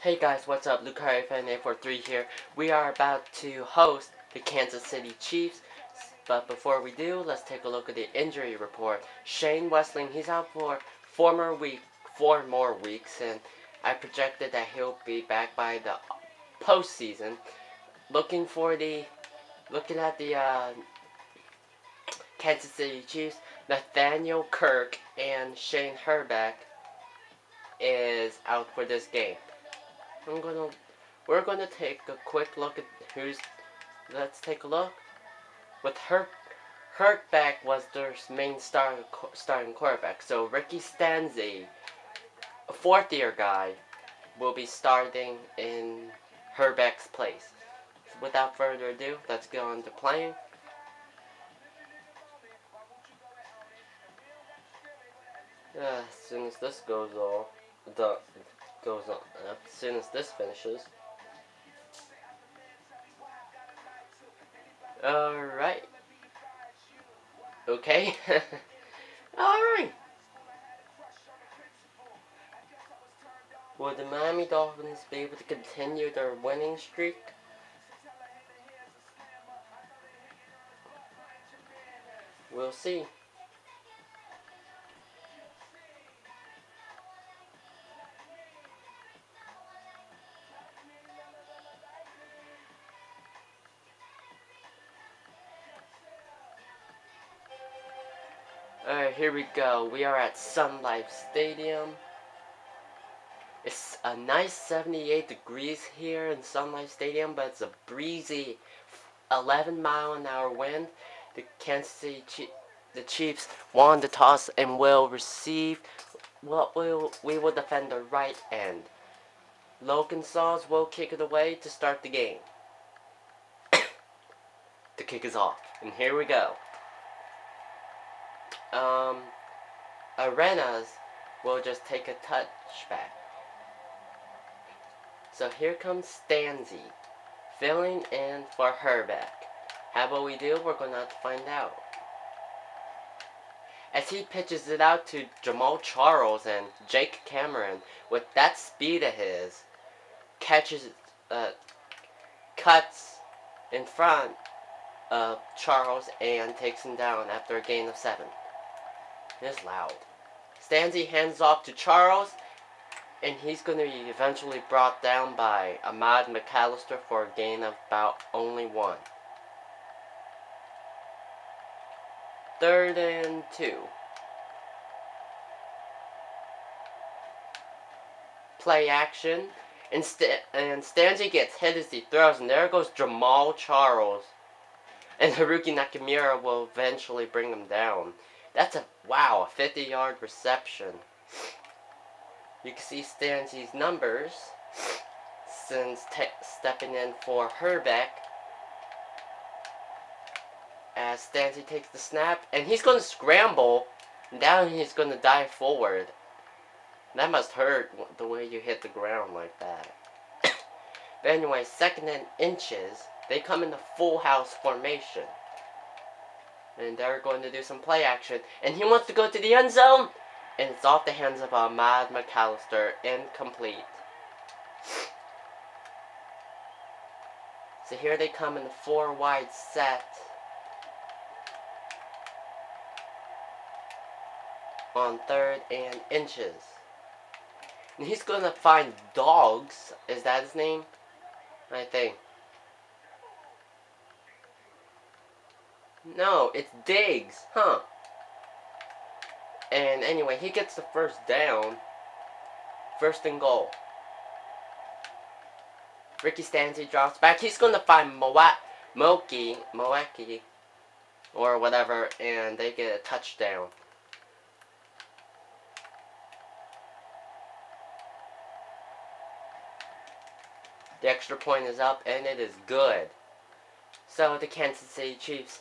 Hey guys, what's up? LucariFan843 here. We are about to host the Kansas City Chiefs. But before we do, let's take a look at the injury report. Shane Westling, he's out for 4 more weeks, and I projected that he'll be back by the postseason. Looking at the Kansas City Chiefs, Nathaniel Kirk and Shane Herbeck is out for this game. We're gonna take a quick look at let's take a look. With Herbeck was their main starting quarterback, so Ricky Stanzi, a fourth-year guy, will be starting in Herbeck's place. So without further ado, let's get on to playing. As soon as this goes on, as soon as this finishes. Alright. Okay. Alright. Will the Miami Dolphins be able to continue their winning streak? We'll see. Alright, here we go. We are at Sun Life Stadium. It's a nice 78 degrees here in Sun Life Stadium, but it's a breezy 11-mile-an-hour wind. The Kansas City Chiefs won the toss and will receive. We will defend the right end. Logan Sauls will kick it away to start the game. The kick is off, and here we go. Arenas will just take a touchback. So here comes Stanzi, filling in for Herbeck. How about we do? We're gonna have to find out. As he pitches it out to Jamal Charles, and Jake Cameron, with that speed of his, cuts in front of Charles and takes him down after a gain of 7. It is loud. Stanzi hands off to Charles, and he's going to be eventually brought down by Ahmad McAllister for a gain of about only 1. 3rd and 2. Play action, and Stanzi gets hit as he throws, and there goes Jamal Charles. And Haruki Nakamura will eventually bring him down. That's a 50-yard reception. You can see Stanzi's numbers since stepping in for Herbeck. As Stanzi takes the snap, and he's going to scramble, and now he's going to dive forward. That must hurt the way you hit the ground like that. But anyway, 2nd and inches. They come in the full house formation. And they're going to do some play action. And he wants to go to the end zone. And it's off the hands of Ahmad McAllister. Incomplete. So here they come in the 4-wide set. On 3rd and inches. And he's going to find Dogs. Is that his name? I think. No, it's Diggs. Huh. And anyway, he gets the first down. 1st and goal. Ricky Stanzi drops back. He's going to find Moeki, or whatever, and they get a touchdown. The extra point is up, and it is good. So the Kansas City Chiefs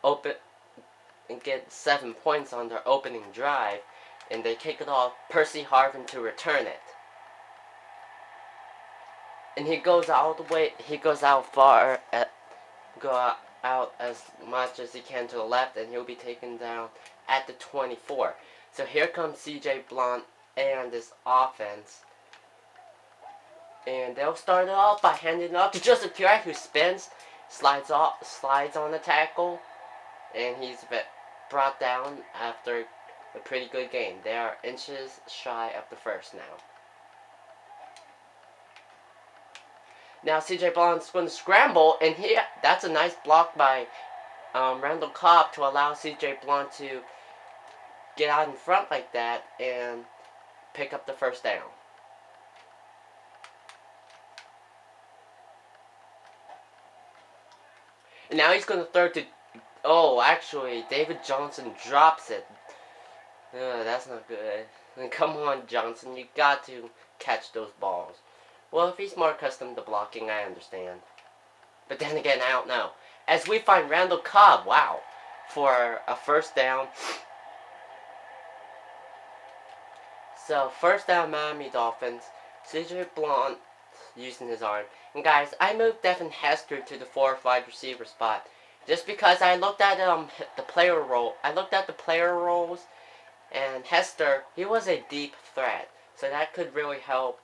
open and get 7 points on their opening drive, and they kick it off. Percy Harvin to return it, and he goes out as much as he can to the left, and he'll be taken down at the 24. So here comes CJ Blount and this offense. And they'll start it off by handing it off to Joseph Currat, who spins, slides on the tackle, and he's brought down after a pretty good game. They are inches shy of the first now. Now C.J. Blount's going to scramble, and that's a nice block by Randall Cobb to allow C.J. Blount to get out in front like that and pick up the first down. And now he's going to throw to... Oh, actually, David Johnson drops it. That's not good. Come on, Johnson. You got to catch those balls. Well, if he's more accustomed to blocking, I understand. But then again, I don't know. As we find Randall Cobb, wow, for a first down. So, first down, Miami Dolphins. C.J. Blount using his arm. And guys, I moved Devin Hester to the 4th wide receiver spot. Just because I looked at the player role. I looked at the player roles. And Hester, he was a deep threat. So that could really help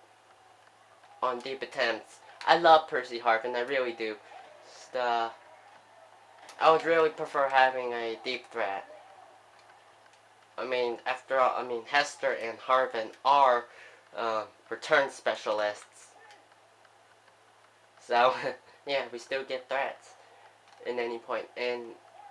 on deep attempts. I love Percy Harvin, I really do. I would really prefer having a deep threat. I mean, after all, Hester and Harvin are return specialists. So, yeah, we still get threats in any point. And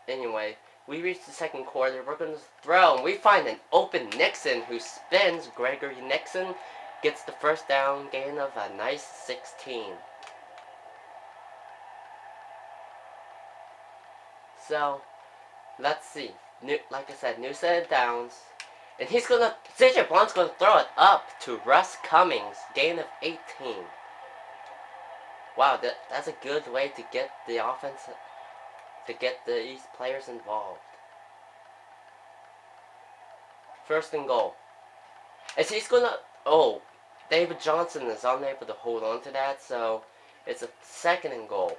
anyway, we reach the second quarter. We're going to throw, and we find an open Nixon who spins. Gregory Nixon gets the first down, gain of a nice 16. So, let's see. Like I said, new set of downs. And C.J. Blount's gonna throw it up to Russ Cummings, gain of 18. Wow, that's a good way to get the offense, to get these players involved. First and goal. As he's gonna, oh, David Johnson is unable to hold on to that, so it's a second and goal.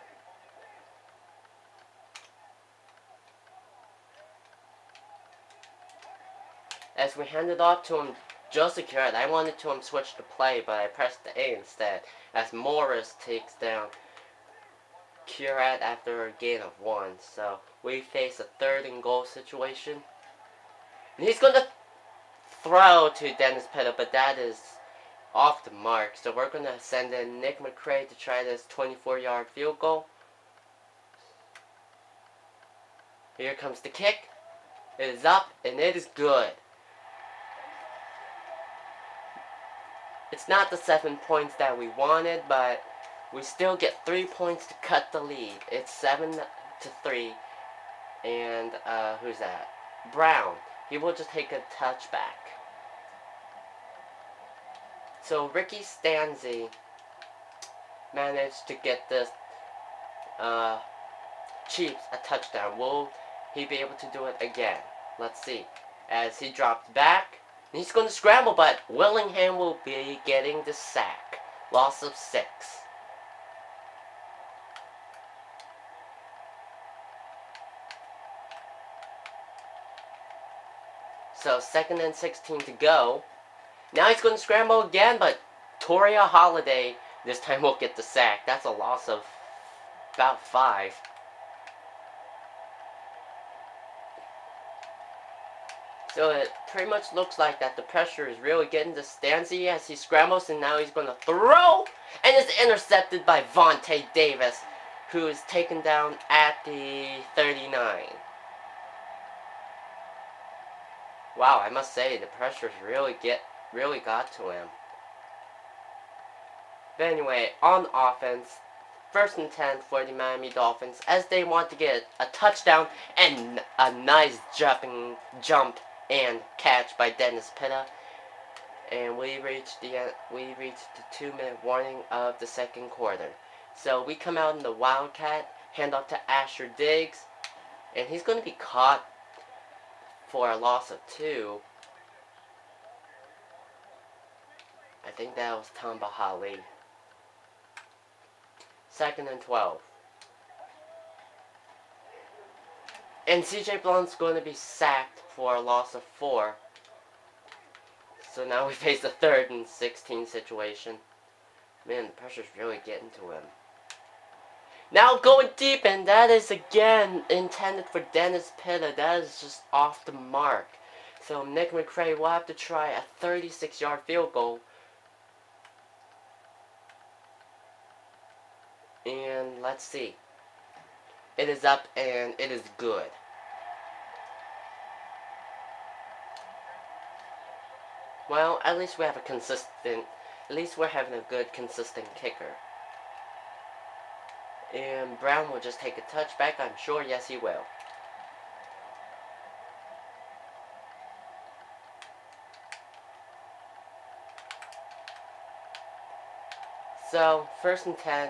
As we hand it off to him, Joseph Currat, I wanted to switch the play, but I pressed the A instead, as Morris takes down Currat after a gain of 1. So we face a third and goal situation. And he's going to throw to Dennis Pitta, but that is off the mark. So we're going to send in Nick McCray to try this 24-yard field goal. Here comes the kick. It is up, and it is good. It's not the 7 points that we wanted, but we still get 3 points to cut the lead. It's 7-3. And, who's that? Brown. He will just take a touchback. So, Ricky Stanzi managed to get the Chiefs a touchdown. Will he be able to do it again? Let's see. As he drops back, he's going to scramble, but Willingham will be getting the sack. Loss of 6. So 2nd and 16 to go. Now he's going to scramble again, but Toria Holiday this time will get the sack. That's a loss of about 5. So it pretty much looks like that the pressure is really getting to Stanzi as he scrambles, and now he's going to throw, and it's intercepted by Vontae Davis, who is taken down at the 39. Wow, I must say the pressures really got to him. But anyway, on offense, 1st and 10 for the Miami Dolphins as they want to get a touchdown and a nice jump and catch by Dennis Pitta. And we reached the 2-minute warning of the second quarter. So we come out in the Wildcat, hand off to Asher Diggs, and he's going to be caught for a loss of 2. I think that was Tamba Hali. 2nd and 12. And C.J. Blount's going to be sacked for a loss of 4. So now we face a 3rd and 16 situation. Man, the pressure's really getting to him. Now going deep, and that is again intended for Dennis Pitta. That is just off the mark. So Nick McRae will have to try a 36-yard field goal. And let's see. It is up and it is good. Well, at least we have at least we're having a good consistent kicker. And Brown will just take a touchback, I'm sure. Yes, he will. So, 1st and 10.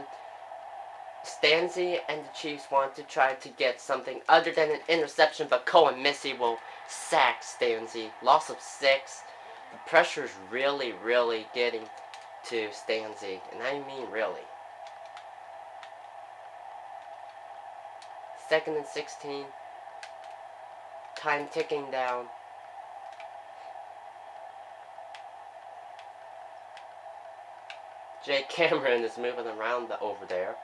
Stanzi and the Chiefs want to try to get something other than an interception, but Cohen Missy will sack Stanzi. Loss of 6. The pressure's really, really getting to Stanzi, and I mean really. 2nd and 16. Time ticking down. Jake Cameron is moving around over there.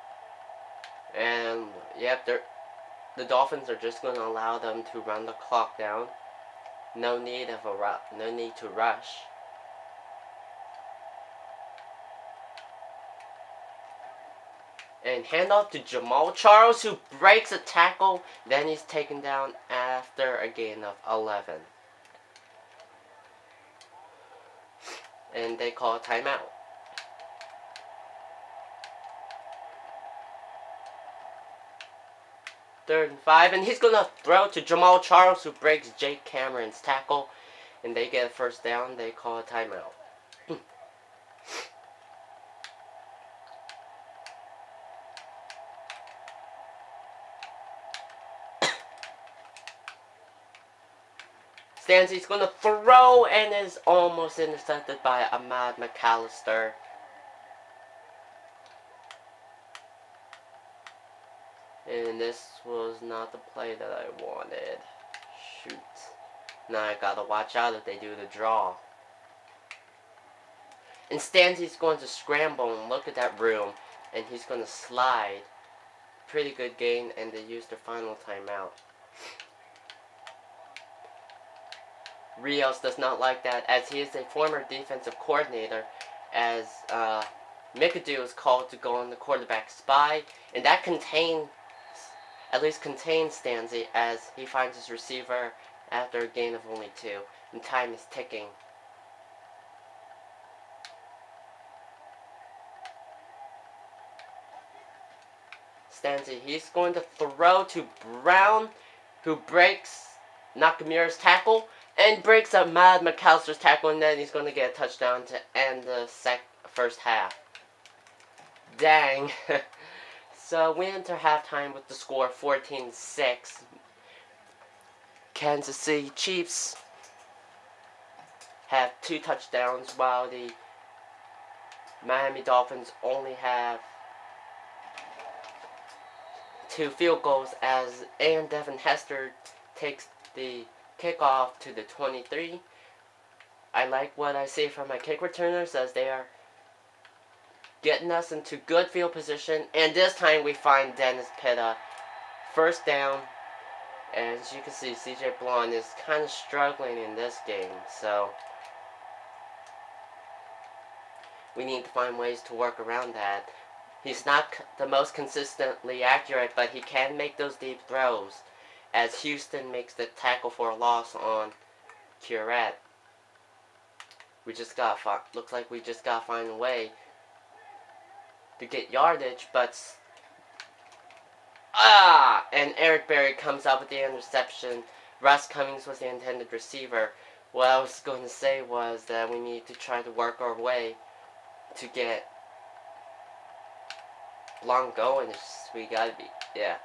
And, yep, the Dolphins are just going to allow them to run the clock down. No need to rush. And handoff to Jamal Charles, who breaks a tackle. Then he's taken down after a gain of 11. And they call a timeout. 3rd and 5, and he's going to throw to Jamal Charles, who breaks Jake Cameron's tackle, and they get a 1st down. They call a timeout. Stanzi's going to throw and is almost intercepted by Ahmad McAllister. And this was not the play that I wanted. Shoot. Now I gotta watch out if they do the draw. And Stanzi's going to scramble and look at that room. And he's going to slide. Pretty good gain, and they use their final timeout. Rios does not like that, as he is a former defensive coordinator, as McAdoo is called to go on the quarterback spy. And that contains Stanzi, as he finds his receiver after a gain of only 2, and time is ticking. Stanzi, he's going to throw to Brown, who breaks Nakamura's tackle, and breaks Ahmad McAllister's tackle, and then he's going to get a touchdown to end the first half. Dang. So we enter halftime with the score 14-6. Kansas City Chiefs have 2 touchdowns, while the Miami Dolphins only have 2 field goals, as Devin Hester takes the kickoff to the 23. I like what I see from my kick returners, as they are getting us into good field position. And this time we find Dennis Pitta. 1st down. And as you can see, CJ Blonde is kind of struggling in this game. So we need to find ways to work around that. He's not the most consistently accurate, but he can make those deep throws, as Houston makes the tackle for a loss on Curette. Looks like we just gotta find a way to get yardage, but and Eric Berry comes out with the interception. Russ Cummings was the intended receiver. What I was going to say was that we need to try to work our way to get Blanc going. We gotta be, yeah.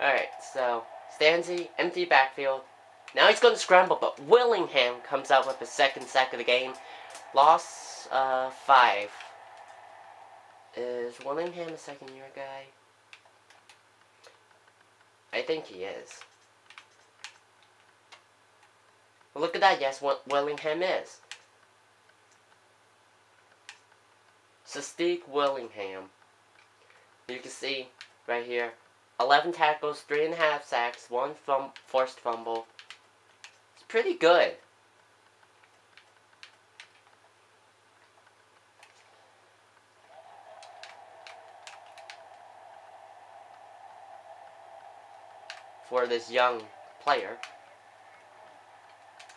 Alright, so Stanzi, empty backfield. Now he's going to scramble, but Willingham comes out with the 2nd sack of the game. Loss 5. Is Willingham a 2nd-year guy? I think he is. Well, look at that. Yes, what Willingham is. Sadiq Willingham. You can see right here, 11 tackles, 3.5 sacks, 1 forced fumble. It's pretty good. For this young player.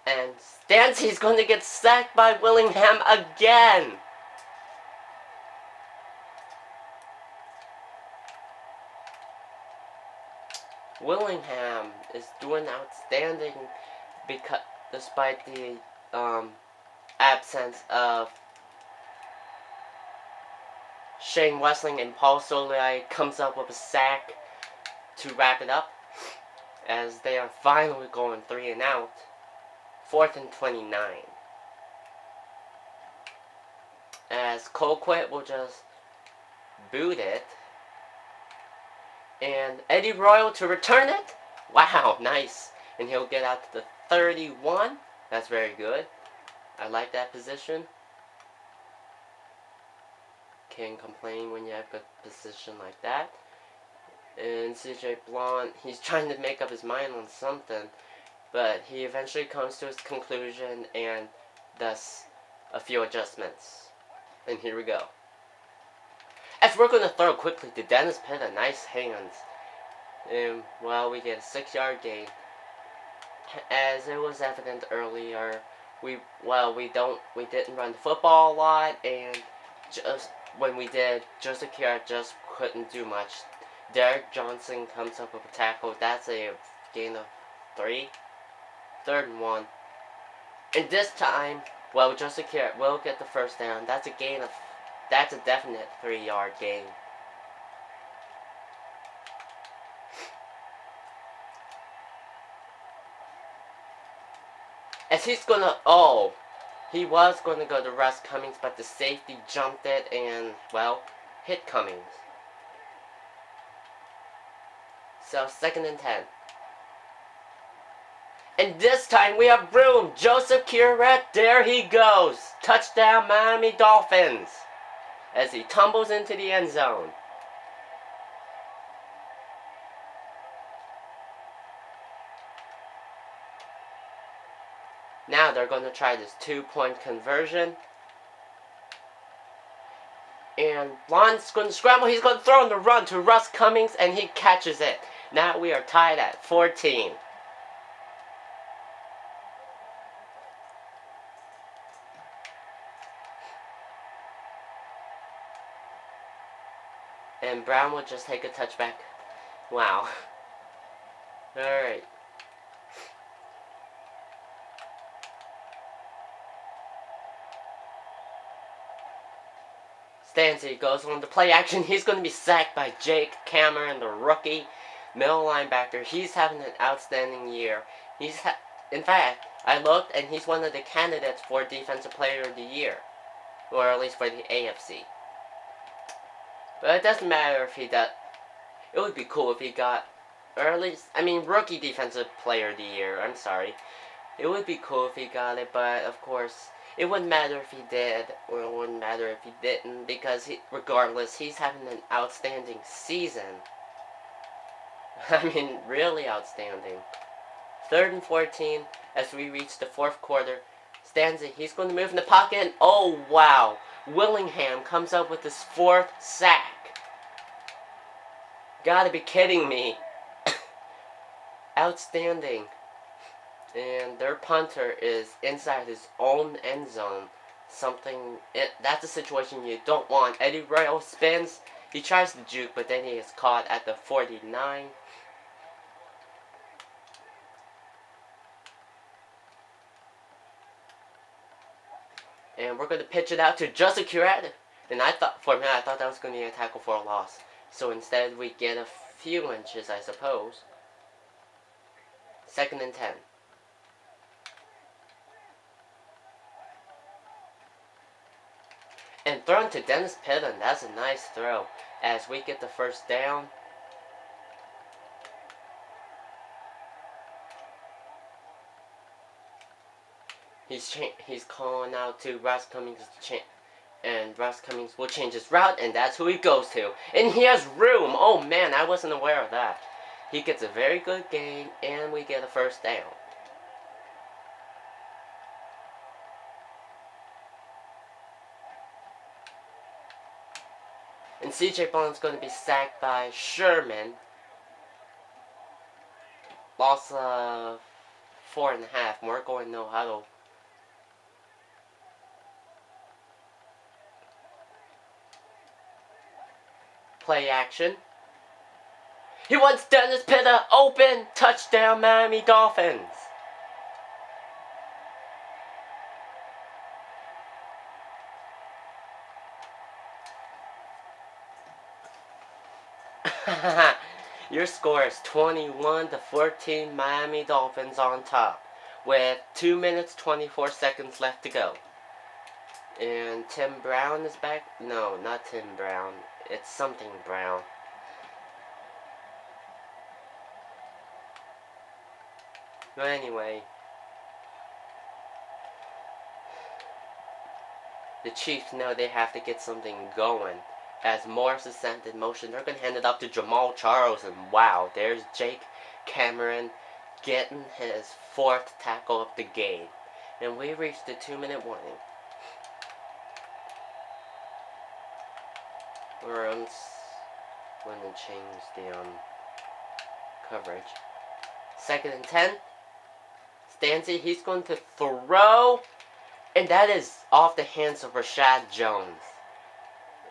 And Stancy's going to get sacked by Willingham again. Willingham is doing outstanding because despite the absence of Shane Wessling, and Paul Solai comes up with a sack to wrap it up as they are finally going 3 and out. 4th and 29. As Colquitt will just boot it. And Eddie Royal to return it. Wow, nice. And he'll get out to the 31. That's very good. I like that position. Can't complain when you have a good position like that. And CJ Blount, he's trying to make up his mind on something, but he eventually comes to his conclusion and does a few adjustments. And here we go. As we're going to throw quickly to Dennis Pitta, nice hands. And, well, we get a 6-yard gain. As it was evident earlier, we didn't run the football a lot, and just when we did, Joseph Kiara just couldn't do much. Derek Johnson comes up with a tackle. That's a gain of 3. 3rd and 1. And this time, well, Joseph Kiara will get the first down. That's a definite 3-yard gain. As he was gonna go to Russ Cummings, but the safety jumped it and, well, hit Cummings. So, 2nd and 10. And this time we have room. Joseph Kiara, there he goes. Touchdown, Miami Dolphins. As he tumbles into the end zone. Now they're going to try this 2-point conversion. And Lon's going to scramble. He's going to throw on the run to Russ Cummings, and he catches it. Now we are tied at 14. And Brown will just take a touchback. Wow. Alright. Stancy goes on to play action. He's going to be sacked by Jake Cameron, the rookie middle linebacker. He's having an outstanding year. In fact, I looked, and he's one of the candidates for Defensive Player of the Year. Or at least for the AFC. But it doesn't matter if he does. It would be cool if he got, or at least, Rookie Defensive Player of the Year. I'm sorry. It would be cool if he got it, but of course, it wouldn't matter if he did, or it wouldn't matter if he didn't, because regardless, he's having an outstanding season. Really outstanding. 3rd and 14, as we reach the 4th quarter. Stancy, he's going to move in the pocket, and oh wow, Willingham comes up with his 4th sack. Gotta be kidding me. Outstanding. And their punter is inside his own end zone. That's a situation you don't want. Eddie Royal spins. He tries to juke, but then he is caught at the 49. And we're going to pitch it out to Joseph Kiara. And I thought that was going to be a tackle for a loss. So instead, we get a few inches, I suppose. 2nd and 10. And thrown to Dennis Pitta. That's a nice throw. As we get the first down. He's calling out to Russ Cummings And Russ Cummings will change his route, and that's who he goes to. And he has room. Oh man, I wasn't aware of that. He gets a very good gain, and we get a first down. And CJ Bond's going to be sacked by Sherman. Loss of 4.5. We're going no huddle. Play action. He wants Dennis Pitta open. Touchdown, Miami Dolphins. Your score is 21-14, Miami Dolphins on top, with 2 minutes 24 seconds left to go. And Tim Brown is back. No, not Tim Brown. It's something Brown. But anyway, the Chiefs know they have to get something going. As Morris is sent in motion, they're going to hand it up to Jamal Charles, and wow, there's Jake Cameron getting his 4th tackle of the game. And we reached the 2-minute warning. We're going to change the coverage. 2nd and 10. Stanzi, he's going to throw, and that is off the hands of Rashad Jones.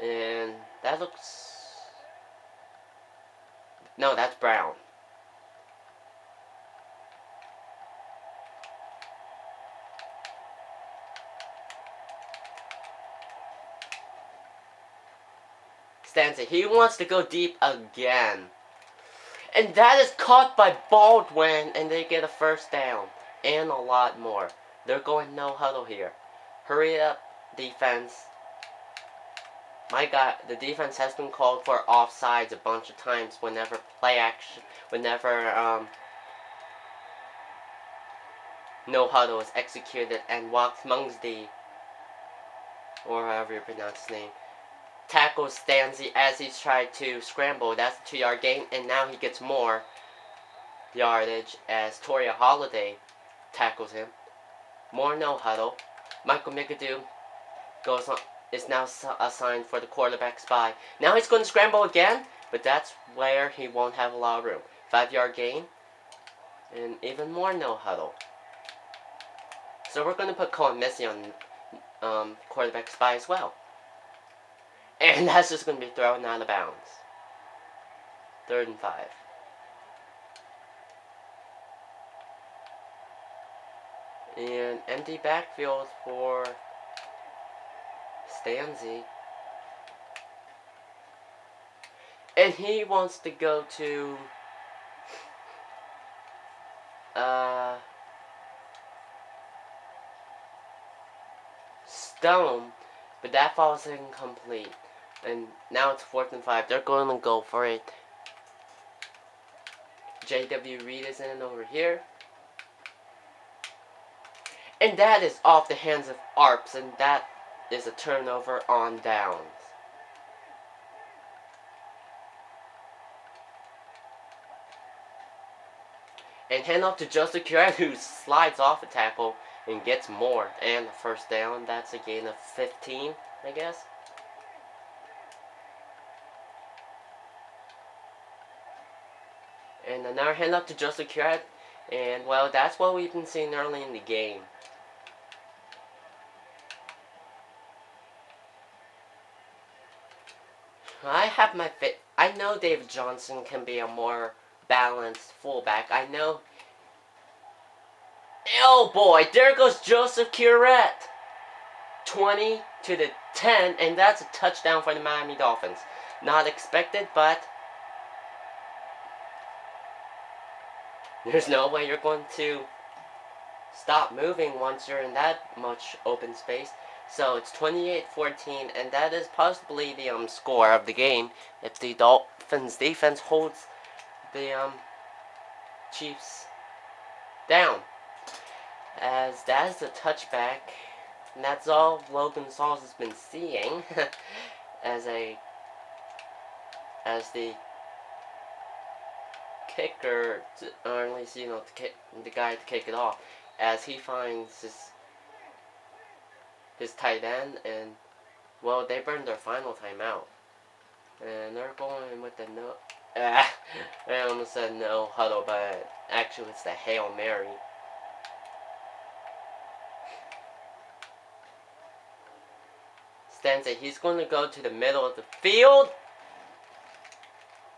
And that looks... No, that's Brown. Stanzi, he wants to go deep again. And that is caught by Baldwin, and they get a first down. And a lot more. They're going no huddle here. Hurry up, defense. My God, the defense has been called for offsides a bunch of times whenever play action, whenever no huddle is executed, and Wax Mungsdy, or however you pronounce his name, tackles Stanzi as he's tried to scramble. That's a 2-yard gain, and now he gets more yardage as Toria Holiday tackles him. More no huddle. Michael McAdoo goes on, is now assigned for the quarterback spy. Now he's going to scramble again, but that's where he won't have a lot of room. 5-yard gain, and even more no huddle. So we're going to put Colin Missy on quarterback spy as well. And that's just going to be thrown out of bounds. 3rd and 5. And empty backfield for Stanzi. And he wants to go to Stone, but that falls incomplete. And now it's 4th and 5. They're going to go for it. J.W. Reed is in over here. And that is off the hands of Arps, and that is a turnover on downs. And hand off to Joseph Curran, who slides off a tackle and gets more. And a first down. That's a gain of 15, I guess. And another hand up to Joseph Curran. And, well, that's what we've been seeing early in the game. I have my fit. I know David Johnson can be a more balanced fullback. I know. Oh boy, there goes Joseph Curette. 20-10, and that's a touchdown for the Miami Dolphins. Not expected, but there's no way you're going to stop moving once you're in that much open space. So it's 28-14, and that is possibly the score of the game if the Dolphins defense holds the Chiefs down. As that is a touchback And that's all Logan Sauls has been seeing as the kicker, or at least the guy to kick it off, as he finds his tight end, and well, they burned their final timeout, and they're going with the no. I almost said no huddle, but actually it's the Hail Mary. Stanza, he's going to go to the middle of the field,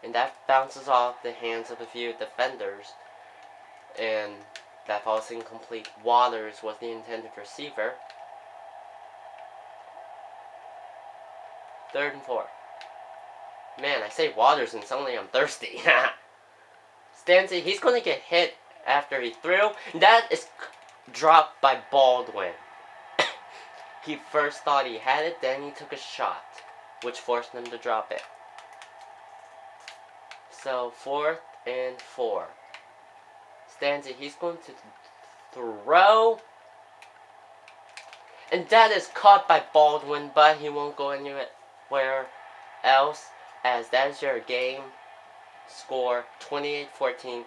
and that bounces off the hands of a few defenders, and that falls incomplete. Waters was the intended receiver. 3rd and 4. Man, I say Waters and suddenly I'm thirsty. Stancy, he's going to get hit after he threw. That is dropped by Baldwin. He first thought he had it, then he took a shot, which forced him to drop it. So, 4th and 4. Stancy, he's going to throw. And that is caught by Baldwin, but he won't go anywhere else, as that is your game score, 28-14.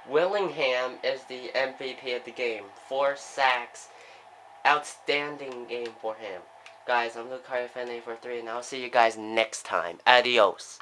Willingham is the MVP of the game. 4 sacks. Outstanding game for him. Guys, I'm Luke Carifene for 3, and I'll see you guys next time. Adios.